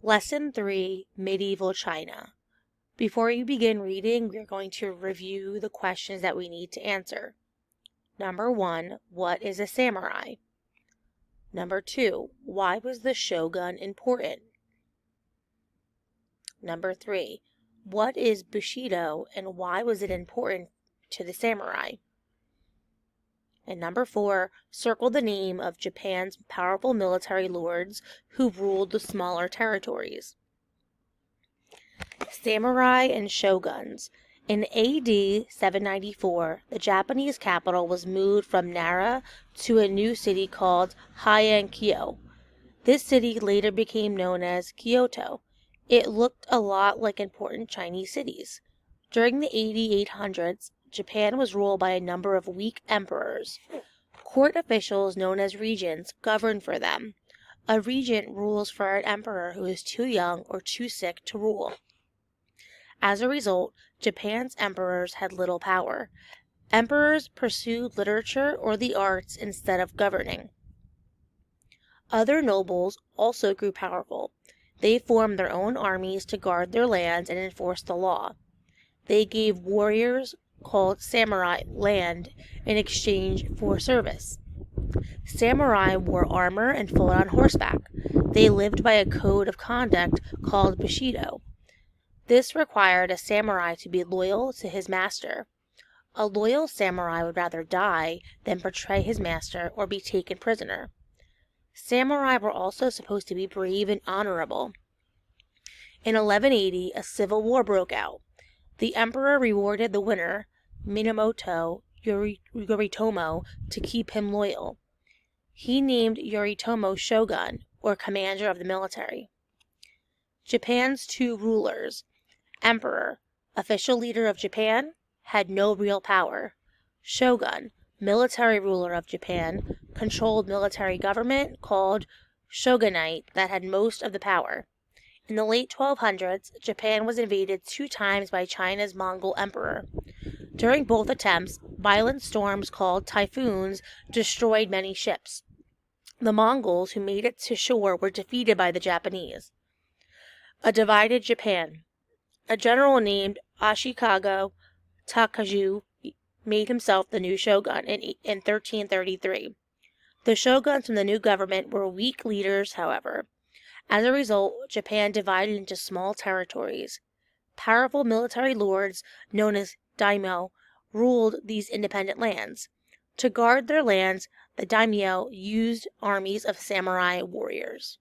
Lesson 3, Medieval China. Before you begin reading, we are going to review the questions that we need to answer. Number 1, what is a samurai? Number 2, why was the shogun important? Number 3, what is Bushido and why was it important to the samurai? And number 4, circle the name of Japan's powerful military lords who ruled the smaller territories. Samurai and shoguns. In AD 794, the Japanese capital was moved from Nara to a new city called Heian-kyo. This city later became known as Kyoto. It looked a lot like important Chinese cities. During the AD 800s, Japan was ruled by a number of weak emperors. Court officials known as regents governed for them. A regent rules for an emperor who is too young or too sick to rule. As a result, Japan's emperors had little power. Emperors pursued literature or the arts instead of governing. Other nobles also grew powerful. They formed their own armies to guard their lands and enforce the law. They gave warriors, called samurai, land in exchange for service. Samurai wore armor and fought on horseback. They lived by a code of conduct called Bushido. This required a samurai to be loyal to his master. A loyal samurai would rather die than betray his master or be taken prisoner. Samurai were also supposed to be brave and honorable. In 1180, a civil war broke out. The emperor rewarded the winner, Minamoto Yoritomo, to keep him loyal. He named Yoritomo shogun, or commander of the military. Japan's two rulers. Emperor, official leader of Japan, had no real power. Shogun, military ruler of Japan, controlled military government called shogunate that had most of the power. In the late 1200s, Japan was invaded 2 times by China's Mongol emperor. During both attempts, violent storms called typhoons destroyed many ships. The Mongols who made it to shore were defeated by the Japanese. A divided Japan. A general named Ashikaga Takaju made himself the new shogun in 1333. The shoguns from the new government were weak leaders, however. As a result, Japan divided into small territories. Powerful military lords, known as daimyo, ruled these independent lands. To guard their lands, the daimyo used armies of samurai warriors.